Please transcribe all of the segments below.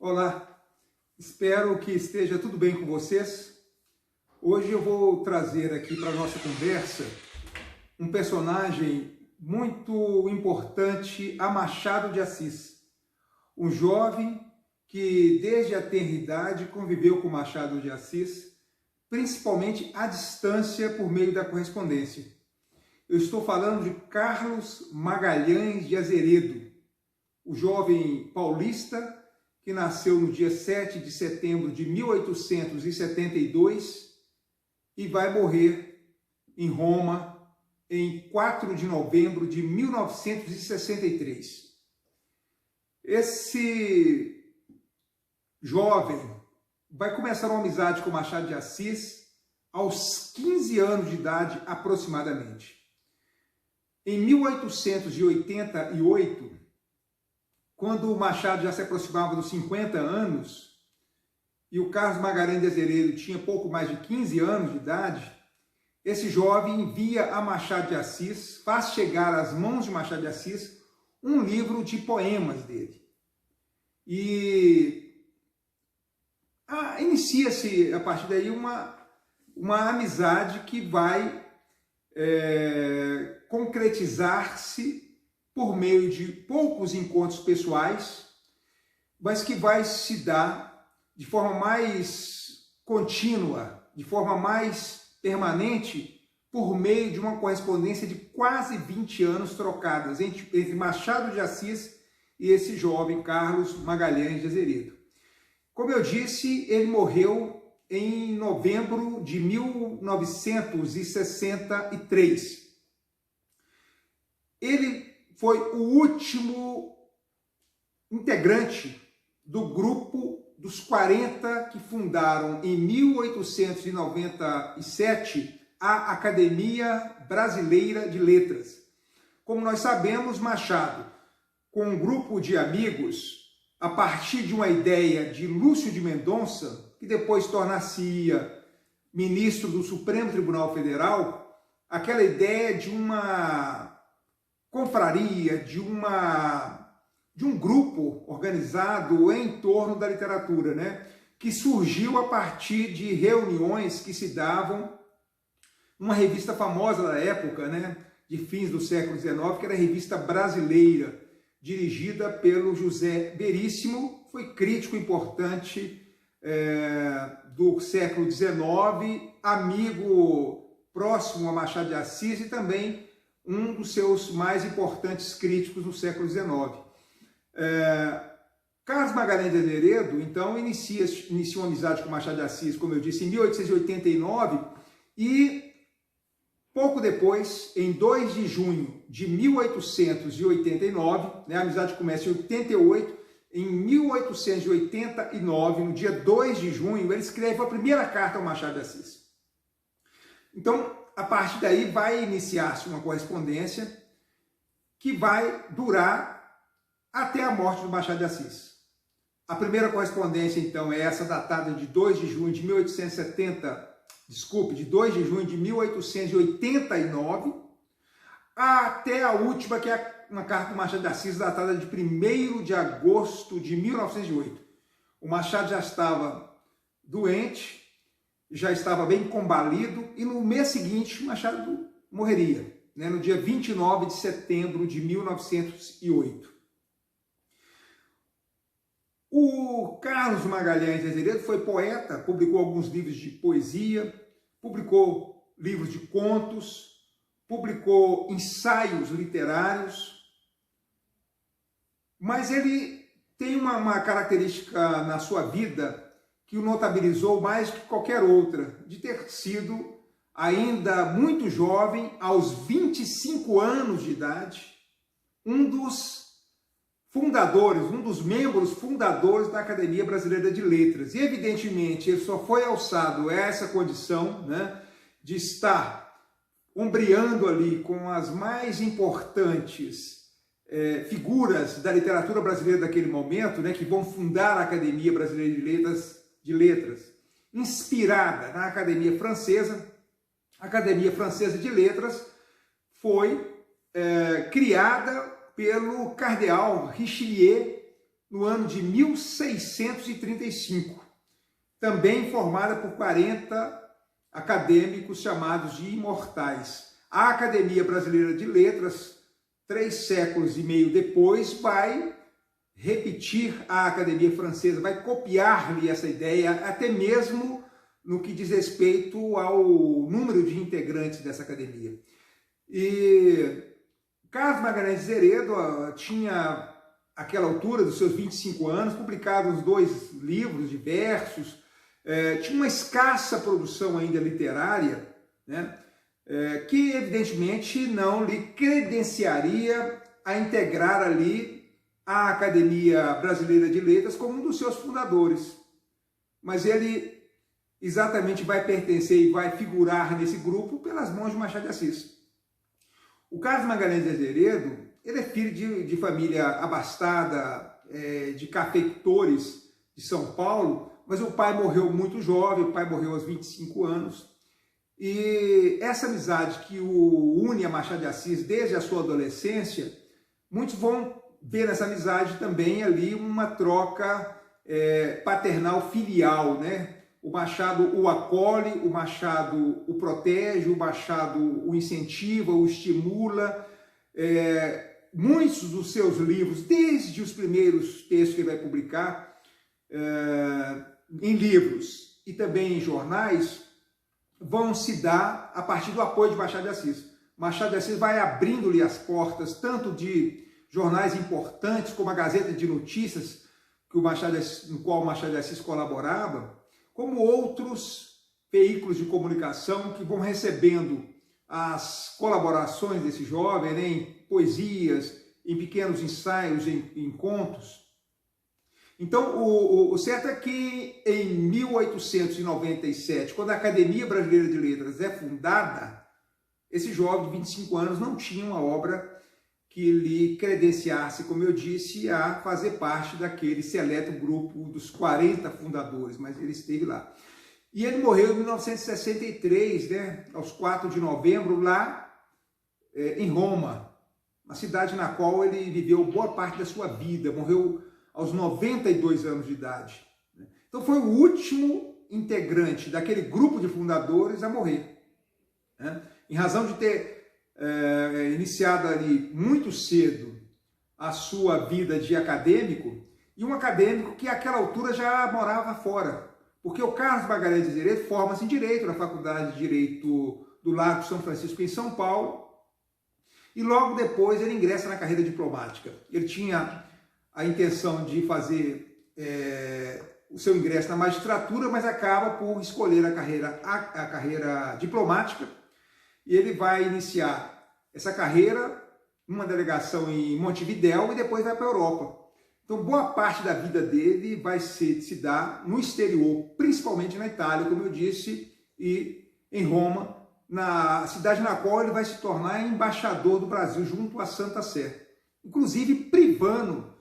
Olá, espero que esteja tudo bem com vocês. Hoje eu vou trazer aqui para a nossa conversa um personagem muito importante, a Machado de Assis. Um jovem que desde a tenra idade conviveu com Machado de Assis, principalmente à distância por meio da correspondência. Eu estou falando de Carlos Magalhães de Azeredo, o jovem paulista que nasceu no dia 7 de setembro de 1872 e vai morrer em Roma em 4 de novembro de 1963. Esse jovem vai começar uma amizade com Machado de Assis aos 15 anos de idade aproximadamente. Em 1888, quando o Machado já se aproximava dos 50 anos e o Carlos Magalhães de Azeredo tinha pouco mais de 15 anos de idade, esse jovem envia a Machado de Assis, faz chegar às mãos de Machado de Assis um livro de poemas dele. E inicia-se a partir daí uma amizade que vai concretizar-se por meio de poucos encontros pessoais, mas que vai se dar de forma mais contínua, de forma mais permanente, por meio de uma correspondência de quase 20 anos trocadas entre Machado de Assis e esse jovem Carlos Magalhães de Azeredo. Como eu disse, ele morreu em novembro de 1963. Ele foi o último integrante do grupo dos 40 que fundaram em 1897 a Academia Brasileira de Letras. Como nós sabemos, Machado, com um grupo de amigos, a partir de uma ideia de Lúcio de Mendonça, que depois tornar-se-ia ministro do Supremo Tribunal Federal, aquela ideia de uma confraria, de um grupo organizado em torno da literatura, né? Que surgiu a partir de reuniões que se davam numa revista famosa da época, né? De fins do século XIX, que era a Revista Brasileira, dirigida pelo José Veríssimo, foi crítico importante do século XIX, amigo próximo a Machado de Assis e também um dos seus mais importantes críticos no século XIX. Carlos Magalhães de Azeredo, então, inicia uma amizade com Machado de Assis, como eu disse, em 1889, e pouco depois, em 2 de junho de 1889, né, a amizade começa em 88, em 1889, no dia 2 de junho, ele escreve a primeira carta ao Machado de Assis. Então, a partir daí vai iniciar-se uma correspondência que vai durar até a morte do Machado de Assis. A primeira correspondência, então, é essa datada de 2 de junho de 1889, até a última, que é uma carta do Machado de Assis, datada de 1º de agosto de 1908. O Machado já estava doente, já estava bem combalido, e no mês seguinte Machado morreria, né, no dia 29 de setembro de 1908. O Carlos Magalhães de Azeredo foi poeta, publicou alguns livros de poesia, publicou livros de contos, publicou ensaios literários, mas ele tem uma característica na sua vida que o notabilizou mais que qualquer outra, de ter sido ainda muito jovem, aos 25 anos de idade, um dos fundadores, um dos membros fundadores da Academia Brasileira de Letras. E, evidentemente, ele só foi alçado a essa condição, né, de estar ombreando ali com as mais importantes figuras da literatura brasileira daquele momento, né, que vão fundar a Academia Brasileira de Letras, inspirada na Academia Francesa. A Academia Francesa de Letras foi criada pelo cardeal Richelieu no ano de 1635, também formada por 40 acadêmicos chamados de imortais. A Academia Brasileira de Letras, 3 séculos e meio depois, vai repetir a Academia Francesa, vai copiar-lhe essa ideia, até mesmo no que diz respeito ao número de integrantes dessa academia. E Carlos Magalhães Zeredo tinha, àquela altura dos seus 25 anos, publicado uns 2 livros de versos, tinha uma escassa produção ainda literária, né, que evidentemente não lhe credenciaria a integrar ali a Academia Brasileira de Letras como um dos seus fundadores. Mas ele exatamente vai pertencer e vai figurar nesse grupo pelas mãos de Machado de Assis. O Carlos Magalhães Zeredo, ele é filho de família abastada, de cafeicultores de São Paulo, mas o pai morreu muito jovem, o pai morreu aos 25 anos, e essa amizade que o une a Machado de Assis desde a sua adolescência, muitos vão ver nessa amizade também ali uma troca paternal-filial, né? O Machado o acolhe, o Machado o protege, o Machado o incentiva, o estimula. Muitos dos seus livros, desde os primeiros textos que ele vai publicar, em livros e também em jornais, vão se dar a partir do apoio de Machado de Assis. Machado de Assis vai abrindo-lhe as portas, tanto de jornais importantes, como a Gazeta de Notícias, no qual o Machado de Assis colaborava, como outros veículos de comunicação que vão recebendo as colaborações desse jovem, né, em poesias, em pequenos ensaios, em contos. Então, o certo é que em 1897, quando a Academia Brasileira de Letras é fundada, esse jovem de 25 anos não tinha uma obra que lhe credenciasse, como eu disse, a fazer parte daquele seleto grupo dos 40 fundadores, mas ele esteve lá. E ele morreu em 1963, né, aos 4 de novembro, lá em Roma, uma cidade na qual ele viveu boa parte da sua vida, morreu aos 92 anos de idade. Então foi o último integrante daquele grupo de fundadores a morrer, né, em razão de ter iniciado ali muito cedo a sua vida de acadêmico, e um acadêmico que àquela altura já morava fora, porque o Carlos Magalhães Zeredo forma-se em Direito na Faculdade de Direito do Largo São Francisco, em São Paulo, e logo depois ele ingressa na carreira diplomática. Ele tinha a intenção de fazer o seu ingresso na magistratura, mas acaba por escolher a carreira diplomática, e ele vai iniciar essa carreira numa delegação em Montevidéu e depois vai para a Europa. Então, boa parte da vida dele vai se dar no exterior, principalmente na Itália, como eu disse, e em Roma, na cidade na qual ele vai se tornar embaixador do Brasil junto à Santa Sé, inclusive privando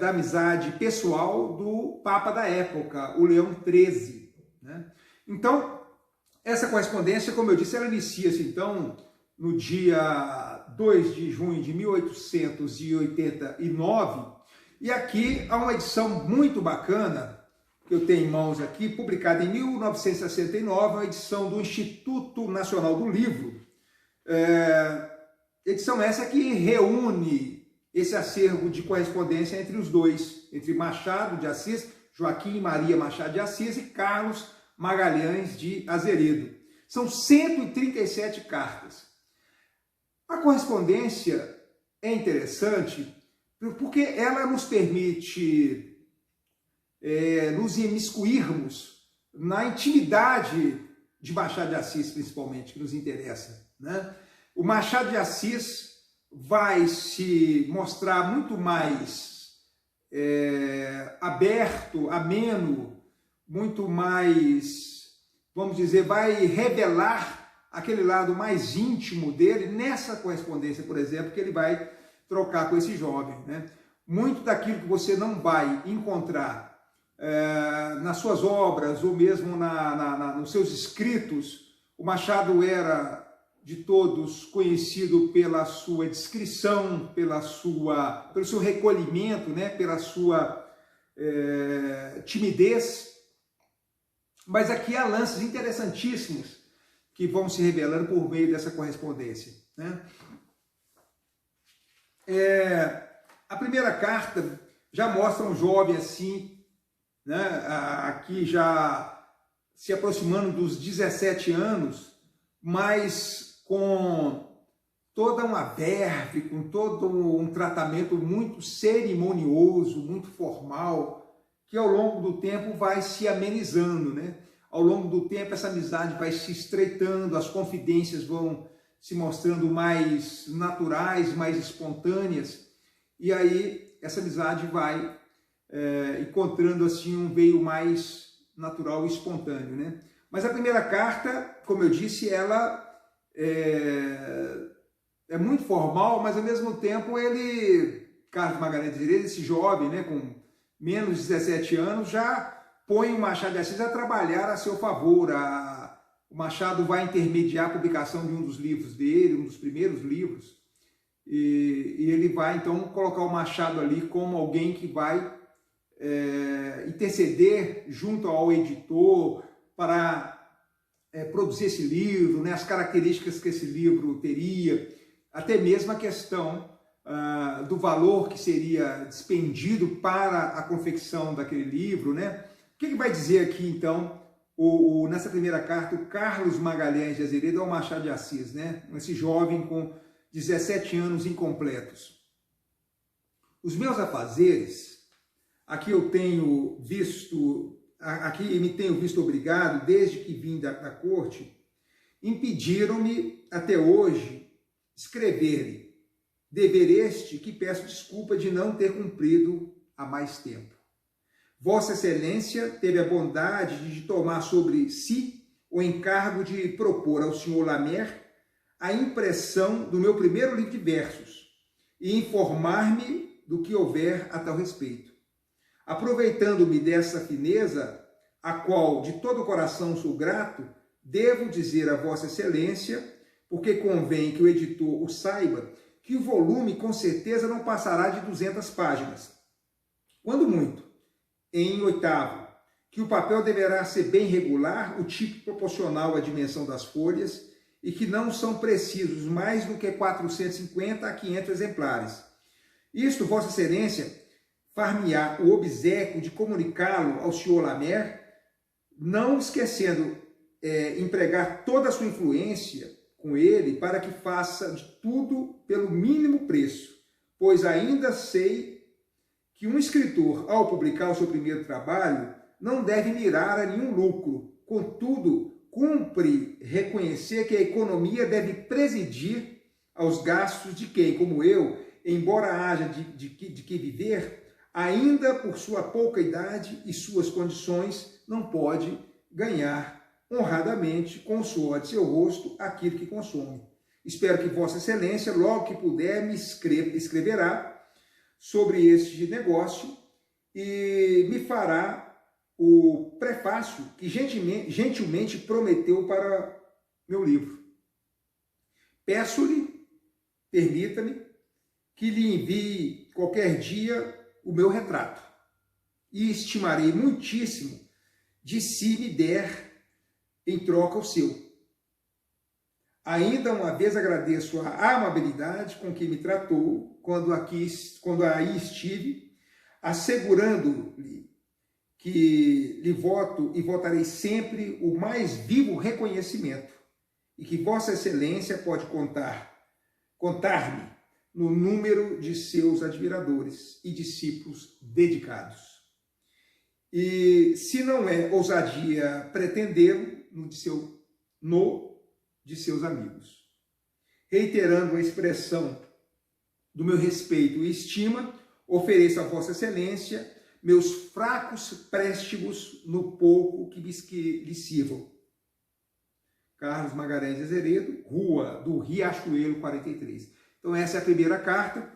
da amizade pessoal do Papa da época, o Leão XIII. Né? Então, essa correspondência, como eu disse, ela inicia-se então no dia 2 de junho de 1889, e aqui há uma edição muito bacana, que eu tenho em mãos aqui, publicada em 1969, uma edição do Instituto Nacional do Livro. Edição essa que reúne esse acervo de correspondência entre os dois, entre Machado de Assis, Joaquim Maria Machado de Assis e Carlos Magalhães de Zeredo. São 137 cartas. A correspondência é interessante porque ela nos permite nos imiscuirmos na intimidade de Machado de Assis, principalmente, que nos interessa, né? O Machado de Assis vai se mostrar muito mais aberto, ameno, muito mais, vamos dizer, vai revelar aquele lado mais íntimo dele nessa correspondência, por exemplo, que ele vai trocar com esse jovem, né? Muito daquilo que você não vai encontrar nas suas obras ou mesmo nos seus escritos, o Machado era de todos conhecido pela sua discrição, pelo seu recolhimento, né? Pela sua timidez. Mas aqui há lances interessantíssimos que vão se revelando por meio dessa correspondência, né? A primeira carta já mostra um jovem assim, né? Aqui já se aproximando dos 17 anos, mas com toda uma verve, com todo um tratamento muito cerimonioso, muito formal, que ao longo do tempo vai se amenizando, né? Ao longo do tempo essa amizade vai se estreitando, as confidências vão se mostrando mais naturais, mais espontâneas, e aí essa amizade vai encontrando assim um veio mais natural e espontâneo, né? Mas a primeira carta, como eu disse, ela é muito formal, mas ao mesmo tempo Carlos Magalhães de Azeredo, esse jovem, né, com menos de 17 anos, já põe o Machado de Assis a trabalhar a seu favor. O Machado vai intermediar a publicação de um dos livros dele, um dos primeiros livros, e ele vai então colocar o Machado ali como alguém que vai interceder junto ao editor para produzir esse livro, né, as características que esse livro teria, até mesmo a questão do valor que seria despendido para a confecção daquele livro, né? O que vai dizer aqui, então, nessa primeira carta, o Carlos Magalhães de Azeredo ao Machado de Assis, né? Esse jovem com 17 anos incompletos. Os meus afazeres, aqui eu tenho visto, aqui me tenho visto obrigado, desde que vim da corte, impediram-me até hoje escrever-lhe. Dever este que peço desculpa de não ter cumprido há mais tempo. Vossa Excelência teve a bondade de tomar sobre si o encargo de propor ao senhor Lamer a impressão do meu primeiro livro de versos e informar-me do que houver a tal respeito. Aproveitando-me dessa fineza, a qual de todo o coração sou grato, devo dizer a Vossa Excelência, porque convém que o editor o saiba, que o volume com certeza não passará de 200 páginas. Quando muito, em 8º, que o papel deverá ser bem regular, o tipo proporcional à dimensão das folhas, e que não são precisos mais do que 450 a 500 exemplares. Isto, Vossa Excelência, far-me-á o obséquio de comunicá-lo ao senhor Lamer, não esquecendo empregar toda a sua influência com ele para que faça de tudo pelo mínimo preço, pois ainda sei que um escritor, ao publicar o seu primeiro trabalho, não deve mirar a nenhum lucro. Contudo, cumpre reconhecer que a economia deve presidir aos gastos de quem, como eu, embora haja de que viver, ainda por sua pouca idade e suas condições, não pode ganhar honradamente, com o suor de seu rosto, aquilo que consome. Espero que Vossa Excelência, logo que puder, me escreverá sobre este negócio e me fará o prefácio que gentilmente prometeu para meu livro. Peço-lhe, permita-me, que lhe envie qualquer dia o meu retrato e estimarei muitíssimo de se me der em troca o seu. Ainda uma vez agradeço a amabilidade com que me tratou quando aí estive, assegurando-lhe que lhe voto e votarei sempre o mais vivo reconhecimento e que Vossa Excelência pode contar-me no número de seus admiradores e discípulos dedicados. E se não é ousadia pretendê-lo de seus amigos. Reiterando a expressão do meu respeito e estima, ofereço a Vossa Excelência meus fracos préstimos no pouco que lhe sirvam. Carlos Magalhães de Azeredo, Rua do Riachuelo 43. Então essa é a primeira carta.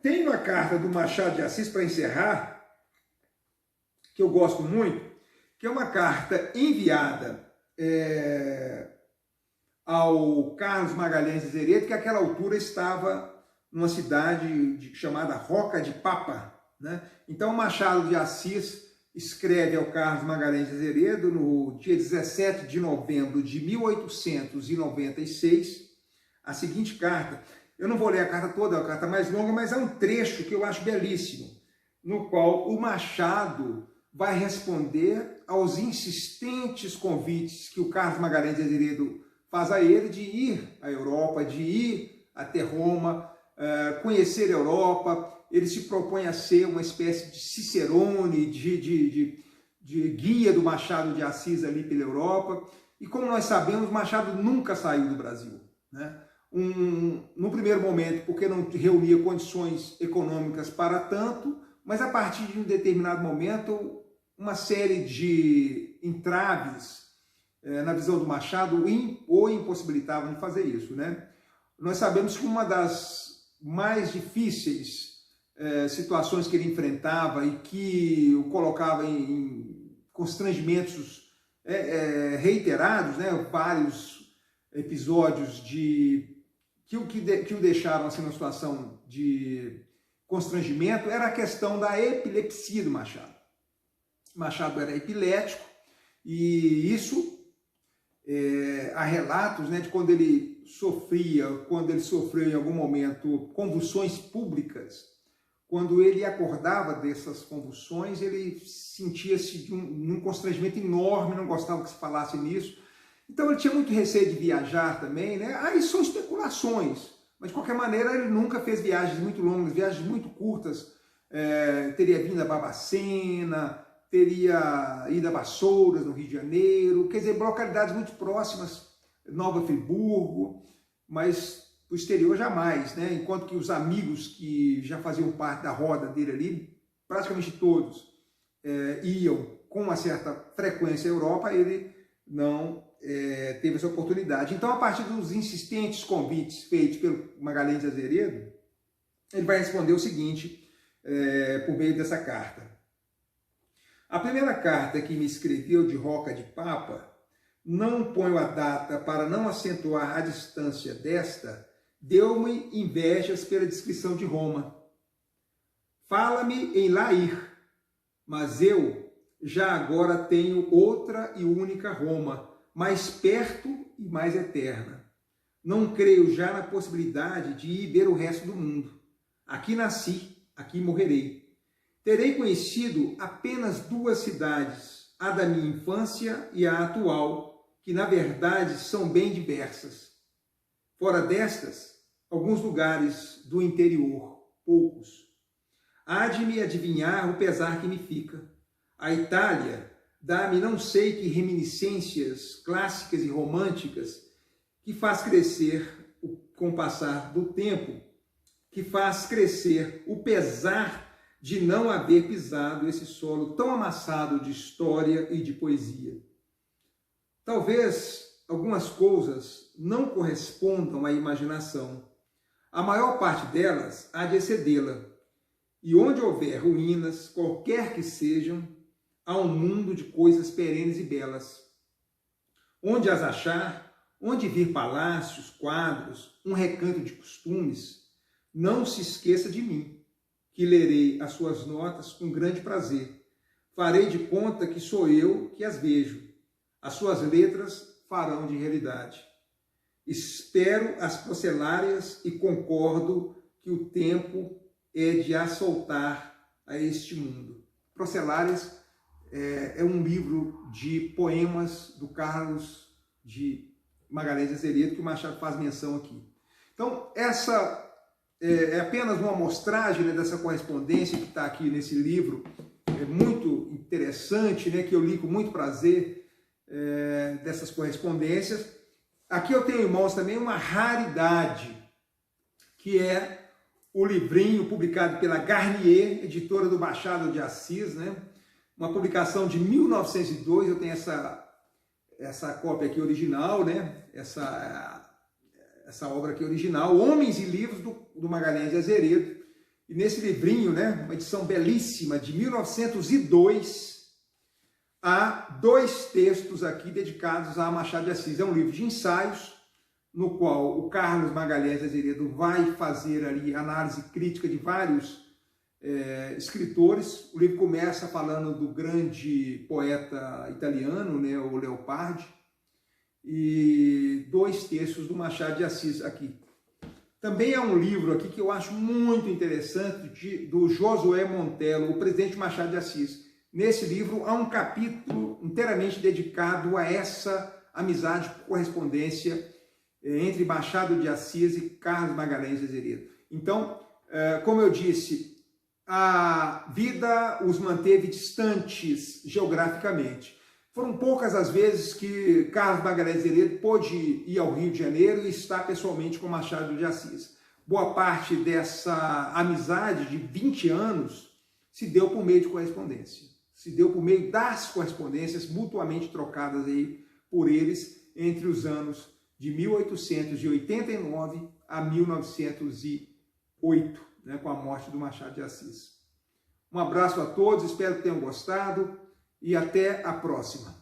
Tem uma carta do Machado de Assis para encerrar, que eu gosto muito, que é uma carta enviada ao Carlos Magalhães de Azeredo, que àquela altura estava numa cidade chamada Roca de Papa, né? Então Machado de Assis escreve ao Carlos Magalhães de Azeredo no dia 17 de novembro de 1896 a seguinte carta. Eu não vou ler a carta toda, é uma carta mais longa, mas é um trecho que eu acho belíssimo, no qual o Machado vai responder aos insistentes convites que o Carlos Magalhães de Azeredo faz a ele de ir à Europa, de ir até Roma, conhecer a Europa. Ele se propõe a ser uma espécie de Cicerone, de guia do Machado de Assis ali pela Europa. E como nós sabemos, Machado nunca saiu do Brasil, né? No primeiro momento, porque não reunia condições econômicas para tanto, mas a partir de um determinado momento, uma série de entraves na visão do Machado o impossibilitavam de fazer isso, né? Nós sabemos que uma das mais difíceis situações que ele enfrentava e que o colocava em constrangimentos reiterados, né? Vários episódios que o deixaram assim, numa situação de constrangimento, era a questão da epilepsia do Machado. Machado era epilético e isso, há relatos, né, de quando ele sofreu em algum momento convulsões públicas. Quando ele acordava dessas convulsões, ele sentia-se de um constrangimento enorme, não gostava que se falasse nisso. Então ele tinha muito receio de viajar também, né? Aí são especulações, mas de qualquer maneira ele nunca fez viagens muito longas, viagens muito curtas. Teria vindo a Barbacena, teria ido a Vassouras, no Rio de Janeiro, quer dizer, localidades muito próximas, Nova Friburgo, mas o exterior jamais, né? Enquanto que os amigos que já faziam parte da roda dele ali, praticamente todos iam com uma certa frequência à Europa, ele não teve essa oportunidade. Então, a partir dos insistentes convites feitos pelo Magalhães de Azeredo, ele vai responder o seguinte, por meio dessa carta. A primeira carta que me escreveu de Roca de Papa, não ponho a data para não acentuar a distância desta, deu-me invejas pela descrição de Roma. Fala-me em lá ir, mas eu já agora tenho outra e única Roma, mais perto e mais eterna. Não creio já na possibilidade de ir ver o resto do mundo. Aqui nasci, aqui morrerei. Terei conhecido apenas duas cidades, a da minha infância e a atual, que na verdade são bem diversas. Fora destas, alguns lugares do interior, poucos. Há de me adivinhar o pesar que me fica. A Itália dá-me não sei que reminiscências clássicas e românticas que faz crescer, com o passar do tempo, que faz crescer o pesar de não haver pisado esse solo tão amassado de história e de poesia. Talvez algumas coisas não correspondam à imaginação. A maior parte delas há de excedê-la. E onde houver ruínas, qualquer que sejam, há um mundo de coisas perenes e belas. Onde as achar, onde vir palácios, quadros, um recanto de costumes, não se esqueça de mim, que lerei as suas notas com grande prazer. Farei de conta que sou eu que as vejo. As suas letras farão de realidade. Espero as procelárias e concordo que o tempo é de as soltar a este mundo. Procelárias é um livro de poemas do Carlos de Magalhães de Azeredo que o Machado faz menção aqui. Então, essa é apenas uma amostragem, né, dessa correspondência que está aqui nesse livro, muito interessante, né, que eu li com muito prazer, dessas correspondências. Aqui eu tenho em mãos também uma raridade, que é o livrinho publicado pela Garnier, editora do Machado de Assis, né, uma publicação de 1902, eu tenho essa cópia aqui original, né, essa obra aqui original, Homens e Livros, do Magalhães de Azeredo. E nesse livrinho, né, uma edição belíssima de 1902, há dois textos aqui dedicados a Machado de Assis. É um livro de ensaios, no qual o Carlos Magalhães de Azeredo vai fazer ali análise crítica de vários escritores. O livro começa falando do grande poeta italiano, né, o Leopardi, e 2 textos do Machado de Assis aqui. Também há um livro aqui que eu acho muito interessante, do Josué Montello, o presidente Machado de Assis. Nesse livro há um capítulo inteiramente dedicado a essa amizade por correspondência entre Machado de Assis e Carlos Magalhães de Azeredo. Então, como eu disse, a vida os manteve distantes geograficamente. Foram poucas as vezes que Carlos Magalhães de Azeredo pôde ir ao Rio de Janeiro e estar pessoalmente com Machado de Assis. Boa parte dessa amizade de 20 anos se deu por meio de correspondência. Se deu por meio das correspondências mutuamente trocadas aí por eles entre os anos de 1889 a 1908, né, com a morte do Machado de Assis. Um abraço a todos, espero que tenham gostado e até a próxima.